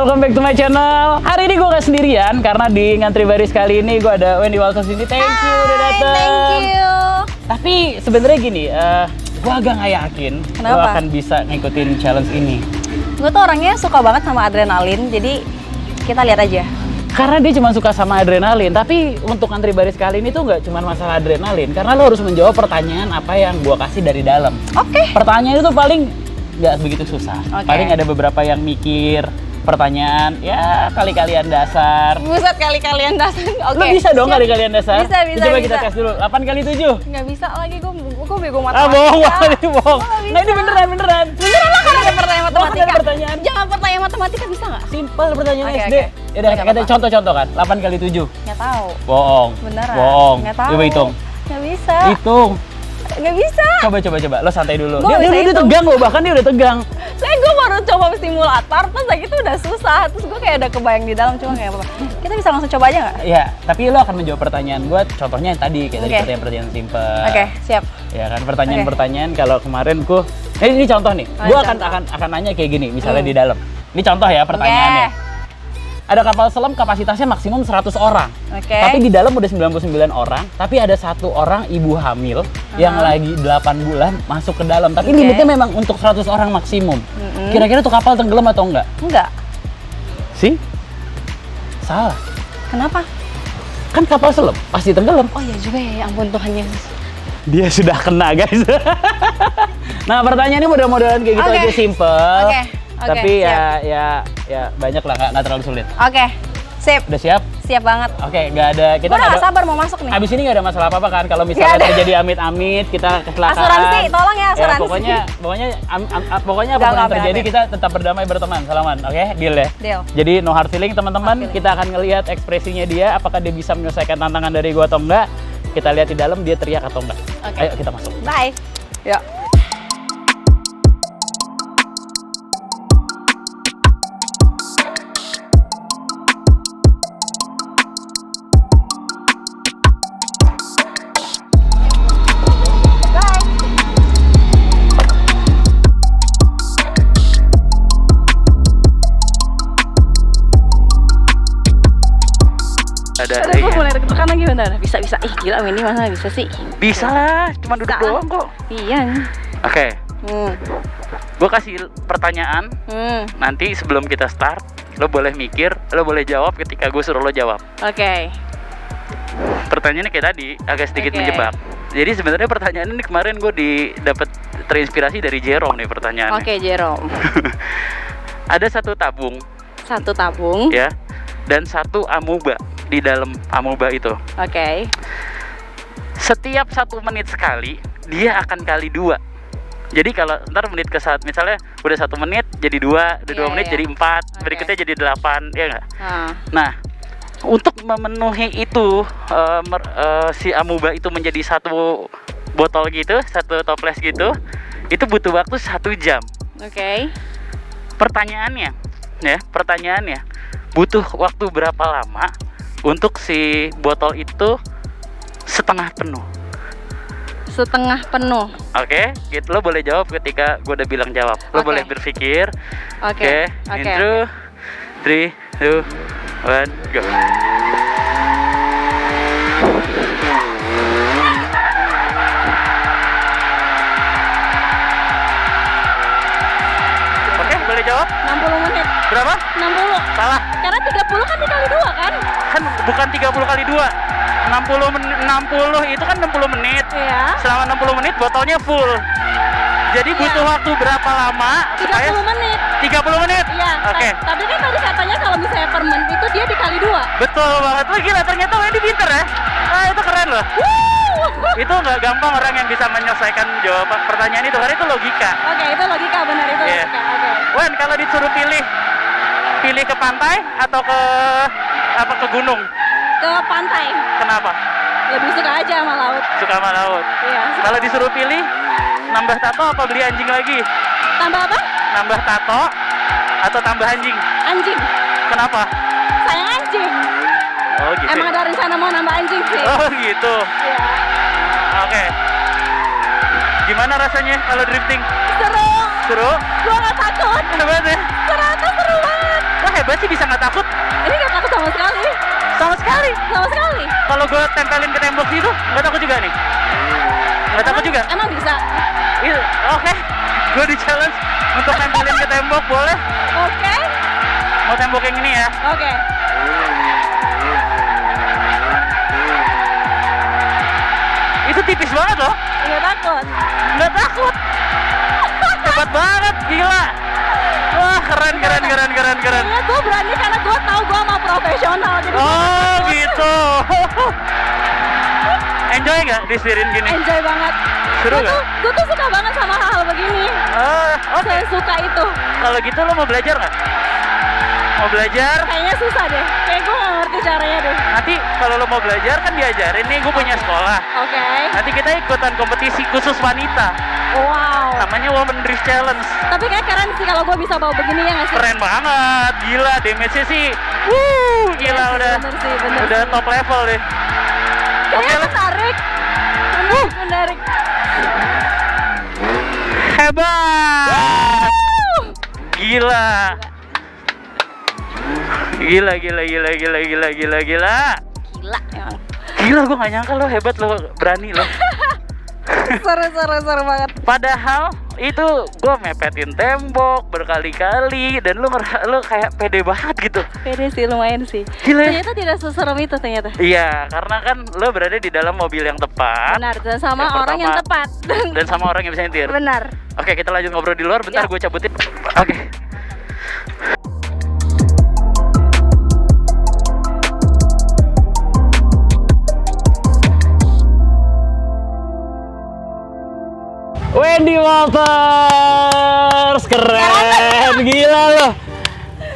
welcome back to my channel. Hari ini gue gak sendirian karena di ngantri baris kali ini gue ada Wendy Walters ini. Thank you udah datang. Thank you. Tapi sebenarnya gini, gue agak gak yakin gue akan bisa ngikutin challenge ini. Gue tuh orangnya suka banget sama adrenalin, jadi kita lihat aja. Karena dia cuma suka sama adrenalin, tapi untuk ngantri baris kali ini tuh nggak cuma masalah adrenalin, karena lo harus menjawab pertanyaan apa yang gue kasih dari dalam. Oke. Pertanyaan itu paling nggak begitu susah. Paling ada beberapa yang mikir pertanyaan, ya kali-kalian dasar. Buset, kali-kalian dasar. Oke. Lo bisa dong kali-kalian dasar? Bisa. Coba kita tes dulu. 8 kali 7. Nggak bisa lagi, gue bego Ah, matematika. bohong. Nah, ini beneran. Beneran lah, kan ada pertanyaan matematika. Ada pertanyaan. Jangan pertanyaan matematika, bisa nggak? Simpel pertanyaan Oke, SD. oke. Yaudah, Nggak kita apa-apa. contoh-contoh kan. 8 kali 7. Nggak tahu. Bohong. Beneran. Bohong. Nggak tahu. Coba hitung. Nggak bisa. Hitung. Nggak bisa. Coba. Lo santai dulu. Gua bisa Dia hitung. tegang loh, bahkan dia udah tegang. Saya gue baru coba simulator, terus kayak gitu udah susah. Terus gue kayak udah kebayang di dalam, cuma kayak apa. Kita bisa langsung coba aja nggak? Ya, tapi lo akan menjawab pertanyaan gue. Contohnya yang tadi, kayak tadi Oke. pertanyaan simpel. Oke, siap. Ya kan, pertanyaan-pertanyaan kalau kemarin ini contoh nih. Oh, Gue contoh. akan nanya kayak gini, misalnya di dalam. Ini contoh ya pertanyaannya. Ada kapal selam kapasitasnya maksimum 100 orang. Oke. Tapi di dalam udah 99 orang, tapi ada 1 orang ibu hamil yang lagi 8 bulan masuk ke dalam. Tapi limitnya memang untuk 100 orang maksimum. Kira-kira tuh kapal tenggelam atau enggak? Enggak. Sih? Salah. Kenapa? Kan kapal selam pasti tenggelam. Oh iya juga ya, ampun Tuhan Yesus. Dia sudah kena, guys. Nah, pertanyaannya model-modelan kayak gitu Oke. aja, simple. Oke, Tapi siap. ya banyak lah, nggak terlalu sulit. Oke, sip. Udah siap? Siap banget. Oke, nggak ada. Kita Gue udah nggak gak sabar mau masuk nih. Abis ini nggak ada masalah apa-apa kan? Kalau misalnya Nggak ada. terjadi amit-amit, kita kecelakaan. Asuransi, tolong ya asuransi. Pokoknya apapun yang terjadi, kita tetap berdamai berteman, salaman. Oke, deal ya? Deal. Jadi no hard feeling teman-teman. Hard feeling. Kita akan ngelihat ekspresinya dia, apakah dia bisa menyelesaikan tantangan dari gua atau enggak. Kita lihat di dalam dia teriak atau enggak. Oke. Ayo kita masuk. Bye. Yuk. Ada Udah, gue mulai deg-degan lagi bentar. Bisa. Ih, gila ini masa bisa sih? Bisa lah, cuma duduk Bisa. doang kok. Iya. Oke, Hmm. gua kasih pertanyaan. Nanti sebelum kita start, lo boleh mikir, lo boleh jawab ketika gue suruh lo jawab. Oke. Pertanyaannya kayak tadi, agak sedikit Oke. menjebak. Jadi sebenarnya pertanyaan ini kemarin gue dapat terinspirasi dari Jerome nih pertanyaannya. Oke, Jerome. Ada 1 tabung, Satu tabung. ya, dan 1 amuba di dalam amuba itu. Oke. Setiap 1 menit sekali, dia akan kali 2. Jadi kalau ntar menit ke saat misalnya udah 1 menit jadi 2, udah 2 Iya, menit iya. jadi 4, Oke. berikutnya jadi 8, ya nggak? Nah. Nah, untuk memenuhi itu si amuba itu menjadi 1 botol gitu, 1 toples gitu, itu butuh waktu 1 jam. Oke. Pertanyaannya, butuh waktu berapa lama untuk si botol itu setengah penuh? Setengah penuh. Oke, gitu lo boleh jawab ketika gue udah bilang jawab. Lo Oke. boleh berpikir. Oke. Intro, 3, 2, 1, go. Oke, boleh jawab? 60 menit. Berapa? 60. Salah. Karena 30 kan dikali 2 kan? Kan bukan 30 kali 2. 60 itu kan 60 menit. Iya. Selama 60 menit botolnya full. Jadi butuh waktu berapa lama? 30 menit. 30 menit? Iya. Oke. Tapi kan tadi katanya kalau misalnya per menit itu dia dikali 2. Betul banget. Wah gila, ternyata Wendy pinter ya. Ah, itu keren loh. Itu nggak gampang orang yang bisa menyelesaikan jawaban pertanyaan itu, karena itu logika. Oke, itu logika, benar itu Iya. logika. Oke. Wen, kalau disuruh pilih ke pantai atau ke gunung? Ke pantai. Kenapa? Lebih suka aja sama laut. Suka sama laut. Iya. Kalau disuruh pilih, nambah tato apa beli anjing lagi? Tambah apa? Nambah tato atau tambah anjing? Anjing. Kenapa? Sayang anjing. Oh gitu. Emang ada rencana mau nambah anjing sih. Oh gitu. Iya. Oke. Gimana rasanya kalau drifting? Seru. Seru? Gua nggak takut. Seru banget ya? Ternyata seru banget. Lo hebat sih bisa nggak takut. Ini nggak takut sama sekali. Sama sekali. Sama sekali. Kalau gue tempelin ke tembok situ, nggak takut juga nih. Nggak takut juga. Emang bisa? Iya, oke. Gue di challenge untuk tempelin ke tembok, boleh? Oke. Mau tembok yang ini ya? Oke. Itu tipis banget loh. Nggak takut. Nggak takut. Hebat banget, gila. Wah, keren. Iya, gue berani karena gue tahu gue sama profesional. Jadi Oh, gitu. Enjoy nggak disetirin gini? enjoy banget. Seru nggak? Gue tuh suka banget sama hal-hal begini. Oke. Saya suka itu. Kalau gitu lo mau belajar nggak? Mau belajar? Kayaknya susah deh. Kayak gue nggak ngerti caranya deh. Nanti kalau lo mau belajar kan diajarin nih, gue punya sekolah. Oke. Nanti kita ikutan kompetisi khusus wanita. Wow. Namanya Women Drift Challenge. Tapi kayak keren sih kalau gue bisa bawa begini ya nggak sih? Keren banget, gila damage-nya sih. Gila Iya sih, udah. bener sih, bener Udah sih. top level deh. Oke Kayaknya lah. menarik. Menarik. Hebat. Gila. Gila. Gila emang. Gila, gue gak nyangka lo hebat, lo berani lo. Seru banget. Padahal itu gue mepetin tembok berkali-kali dan lo kayak pede banget gitu. Pede sih, lumayan sih. Gila ya? Ternyata tidak seserem itu ternyata. Iya, karena kan lo berada di dalam mobil yang tepat. Benar, dan sama Yang orang yang pertama. tepat. Dan sama orang yang bisa nyetir. Benar. Oke, kita lanjut ngobrol di luar. Bentar, Ya. gue cabutin. Oke. Wendy Walters, keren, gila loh.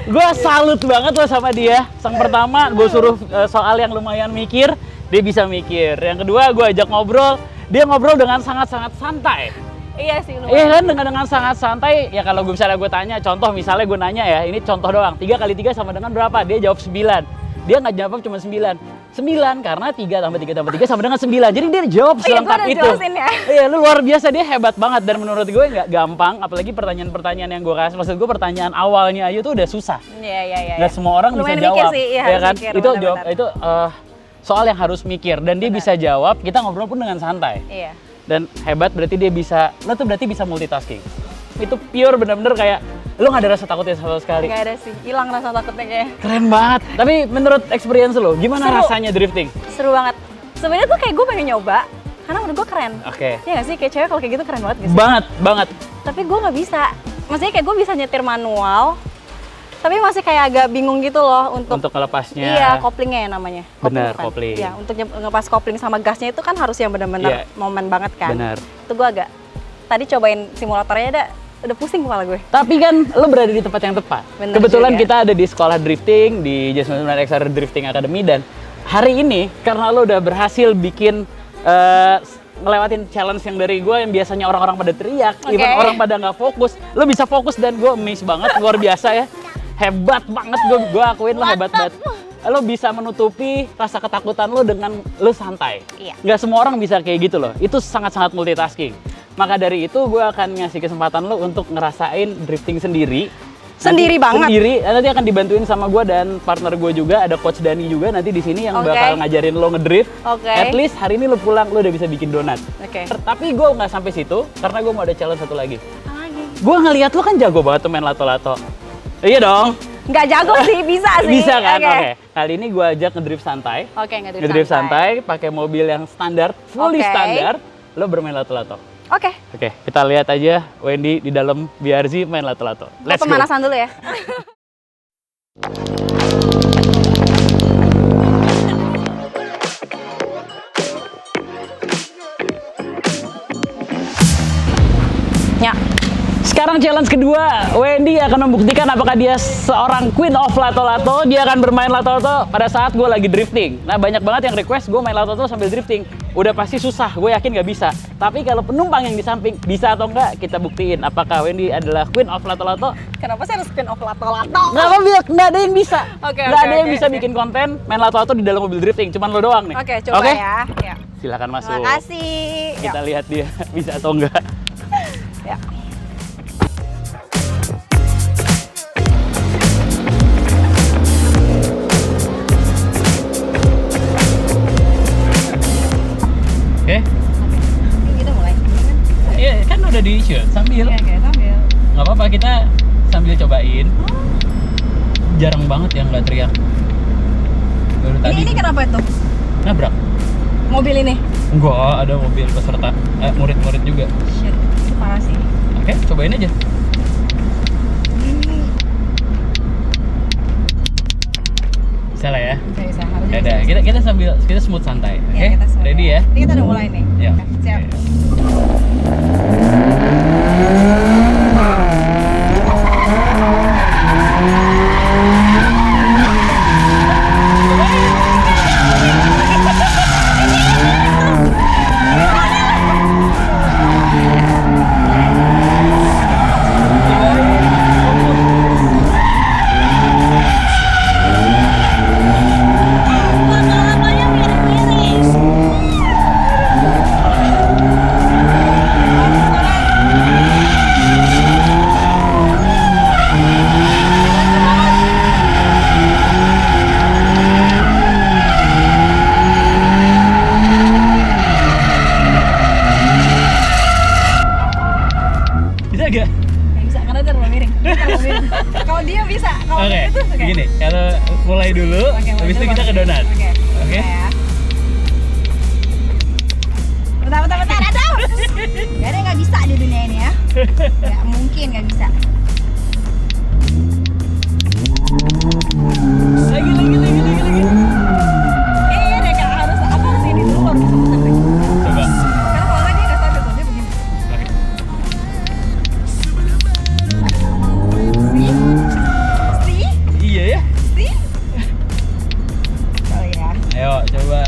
Gue salut banget loh sama dia. Yang pertama, gue suruh soal yang lumayan mikir, dia bisa mikir. Yang kedua, gue ajak ngobrol, dia ngobrol dengan sangat-sangat santai. Iya sih, lumayan. Iya kan, dengan sangat santai. Ya kalau misalnya gue tanya, contoh misalnya gue nanya ya, ini contoh doang, 3 kali 3 sama dengan berapa? Dia jawab 9. Dia nggak jawab cuma 9. 9 karena 3 tambah 3 tambah 3 sama dengan 9. Jadi dia jawab Iya, selengkap gua udah itu. jelasin ya. Iya, lu luar biasa, dia hebat banget dan menurut gue nggak gampang, apalagi pertanyaan-pertanyaan yang gue kasih. Maksud gue pertanyaan awalnya Ayu tuh udah susah. Iya. Nggak semua orang Lumayan bisa mikir jawab. sih, iya, ya harus kan? mikir, Itu benar-benar. jawab itu soal yang harus mikir dan dia bisa jawab, kita ngobrol pun dengan santai. Iya. Dan hebat berarti dia bisa, lo tuh berarti bisa multitasking. Itu pure bener-bener kayak lo nggak ada rasa takutnya sama sekali. Nggak ada sih, hilang rasa takutnya kayaknya. Keren banget. Tapi menurut experience lo, gimana Seru. rasanya drifting? Seru banget. Sebenarnya tuh kayak gue pengen nyoba, karena menurut gue keren. Oke. Iya nggak sih, kayak cewek kalau kayak gitu keren banget gak sih? Banget. Tapi gue nggak bisa. Maksudnya kayak gue bisa nyetir manual, tapi masih kayak agak bingung gitu loh untuk Untuk melepasnya. Iya, koplingnya ya namanya. Benar, kan? kopling. Iya, untuk ngepas kopling sama gasnya itu kan harus yang benar-benar Iya. momen banget kan. Benar. Itu gue agak, tadi cobain simulatornya udah pusing kepala gue. Tapi kan lo berada di tempat yang tepat. Bener Kebetulan juga. kita ada di sekolah drifting di Jasmine XR Drifting Academy dan hari ini karena lo udah berhasil bikin ngelewatin challenge yang dari gue yang biasanya orang-orang pada teriak, Oke. even orang pada nggak fokus, lo bisa fokus dan gue amazed banget, luar biasa ya, hebat banget, gue akuin lo hebat banget. Lo bisa menutupi rasa ketakutan lo dengan lo santai. Iya. Nggak semua orang bisa kayak gitu loh. Itu sangat-sangat multitasking. Maka dari itu gue akan ngasih kesempatan lo untuk ngerasain drifting sendiri. Sendiri banget? Sendiri. Nanti akan dibantuin sama gue dan partner gue juga. Ada Coach Dani juga nanti di sini yang Oke. bakal ngajarin lo ngedrift. Oke. At least hari ini lo pulang lo udah bisa bikin donat. Oke. Tapi gue nggak sampai situ karena gue mau ada challenge satu lagi. Apa lagi? Gue ngeliat lo kan jago banget tuh main lato-lato. Iya dong. Nggak jago sih, bisa sih. Bisa kan? Oke. Oke. Kali ini gue ajak ngedrift santai. Oke, Ngedrift santai, pakai mobil yang standar, fully Oke. standar. Lo bermain lato-lato. Oke. Oke, kita lihat aja Wendy di dalam BRZ main lato-lato. Let's go. Pemanasan dulu ya. Ya. Sekarang challenge kedua, Wendy akan membuktikan apakah dia seorang queen of lato-lato. Dia akan bermain lato-lato pada saat gue lagi drifting. Nah, banyak banget yang request gue main lato-lato sambil drifting. Udah pasti susah, gue yakin nggak bisa. Tapi kalau penumpang yang di samping bisa atau enggak, kita buktiin apakah Wendy adalah queen of lato-lato. Kenapa sih harus spin off lato-lato? Nggak ada yang bisa. Oke, Nggak ada yang oke. bisa bikin konten main lato-lato di dalam mobil drifting. Cuman lo doang nih. Oke, coba Oke? ya. Ya. Silakan masuk. Terima kasih. Kita lihat dia bisa atau enggak. Ya. Oke? Ini kita mulai. Iya, kan udah di shoot sambil. Oke, sambil. Nggak apa-apa, kita sambil cobain. Jarang banget yang nggak teriak. Baru tadi Ini kenapa itu? nabrak. Mobil ini? Enggak, ada mobil peserta, murid-murid juga. Shit, itu parah sih. Oke, cobain aja. Bisa lah ya. Bisa, harusnya Ada, bisa. kita sambil kita smooth santai. Oke, Ya, kita semua. ready ya? Ini kita udah mulai nih. Ya. Oke, siap. Bisa gak? Nggak bisa, karena dia terlalu miring. Dia terlalu miring. Kalau dia bisa, kalau Oke, dia itu oke. gini, kalau mulai dulu, Oke, mulai habis itu dulu kita ke baru. donat. Oke. Oke? Nah, ya. Bentar, aduh! Gak ada yang nggak bisa di dunia ini ya. Gak mungkin nggak bisa. Lagi. Iya deh, Kak, harus ini dulu baru bisa muter deh. Coba. Karena kalau nggak dia nggak stabil tuh, dia begini. Oke. See? Iya ya. See? Oh ya. Ayo, coba.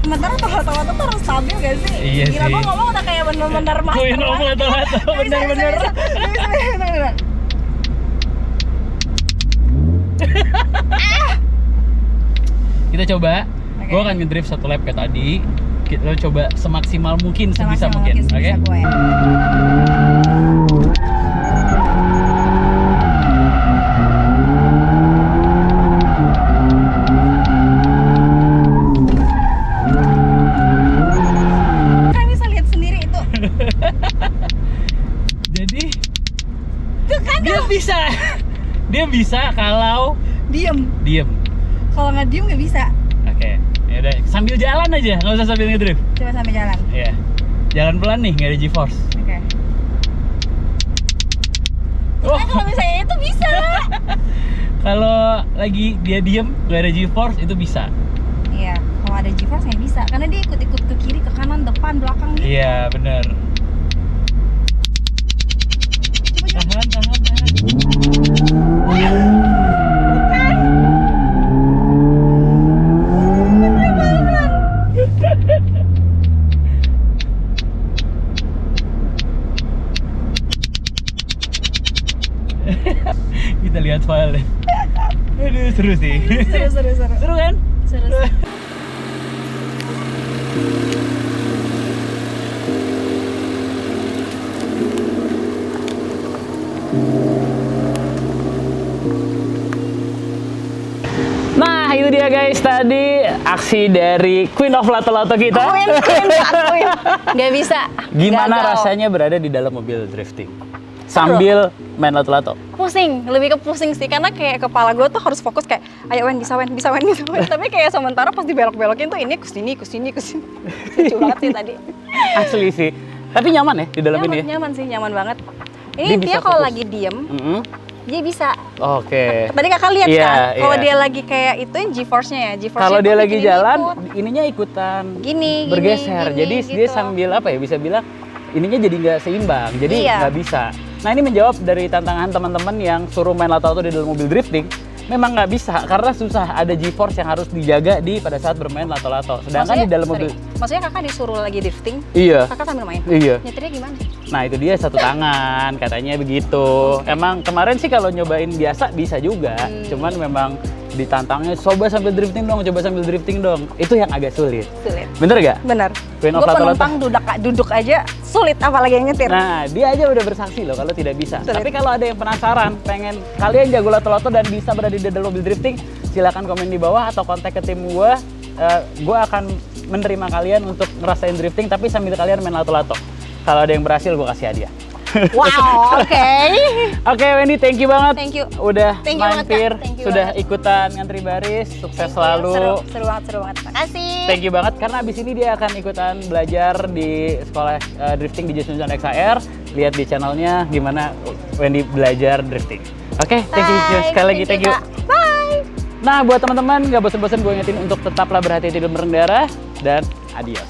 Sementara total tuh harus stabil gak sih? Iya Gila, sih. gua ngomong udah kayak bener-bener master Queen of banget. Lato-Lato, Nggak bisa, bener-bener. nggak bisa. Kita coba. Oke. Gue akan ngedrift satu lap kayak tadi. Kita coba semaksimal mungkin, sebisa Sama-sama mungkin. Oke? sebisa gue. Kan bisa lihat sendiri itu. Jadi Tuh kan dia bisa. Dia bisa kalau diem. diem. Kalau nggak diem nggak bisa. Oke. Ya udah, sambil jalan aja, nggak usah sambil ngedrift. Coba sampai jalan. Iya. Jalan pelan nih, nggak ada G-force. Oke. Oh, Kan kalau misalnya itu bisa. kalau lagi dia diem, nggak ada G-force itu bisa. Iya. Kalau ada G-force nggak bisa, karena dia ikut-ikut ke kiri, ke kanan, depan, belakang gitu. Iya, bener. Coba. Tahan. Kita lihat file deh. Aduh, seru sih. Seru. Seru kan? Seru. Nah, itu dia guys, tadi aksi dari Queen of Lato-Lato kita. Queen. Nggak bisa. Gimana Gagal. rasanya berada di dalam mobil drifting? Sambil main lato-lato. Pusing, lebih ke pusing sih, karena kayak kepala gue tuh harus fokus kayak ayo Wen, bisa Wen. Tapi kayak sementara pas dibelok-belokin tuh ini kesini. Lucu banget sih tadi. Asli sih. Tapi nyaman ya di dalam ini ya? Nyaman sih, nyaman banget. Dia Ini bisa dia kalau fokus. lagi diem, Mm-mm. dia bisa. Oke. Tadi kakak lihat Iya, kan, kalau iya. dia lagi kayak itu G-force-nya ya, G-force-nya Kalau tuh dia lagi bikin ini jalan, ikut. ininya ikutan Gini, bergeser. gini, Jadi gitu. dia sambil apa ya? Bisa bilang ininya jadi nggak seimbang. Jadi Iya. nggak bisa. Nah ini menjawab dari tantangan teman-teman yang suruh main lato-lato di dalam mobil drifting. Memang nggak bisa karena susah, ada G-force yang harus dijaga pada saat bermain lato-lato. Sedangkan di dalam mobil, Maksudnya kakak disuruh lagi drifting, iya, kakak sambil main. iya. Nyetirnya gimana? Nah itu dia satu tangan, katanya begitu. Emang kemarin sih kalau nyobain biasa bisa juga, cuman memang ditantangnya coba sambil drifting dong. Itu yang agak sulit. Sulit. Bener gak? Bener. Queen of Gue Lato-Lato. penumpang duduk aja sulit, apalagi yang nyetir. Nah, dia aja udah bersaksi loh kalau tidak bisa. Sulit. Tapi kalau ada yang penasaran, pengen kalian jago lato-lato dan bisa berada di dalam mobil drifting, silakan komen di bawah atau kontak ke tim gua. gue akan menerima kalian untuk ngerasain drifting tapi sambil kalian main lato-lato. Kalau ada yang berhasil gue kasih hadiah. Wow, oke. Oke Wendy, thank you banget. Thank you. Udah Thank you banget, mampir, Kak. Thank you sudah banget. ikutan ngantri baris, sukses selalu. Seru banget. Makasih. Thank you banget karena abis ini dia akan ikutan belajar di sekolah drifting di Jason XR. Lihat di channelnya gimana Wendy belajar drifting. Oke, thank you sekali lagi, thank you. Kak. Bye. Nah, buat teman-teman, gak bosan-bosan gue ingetin untuk tetaplah berhati-hati dalam berkendara dan adios.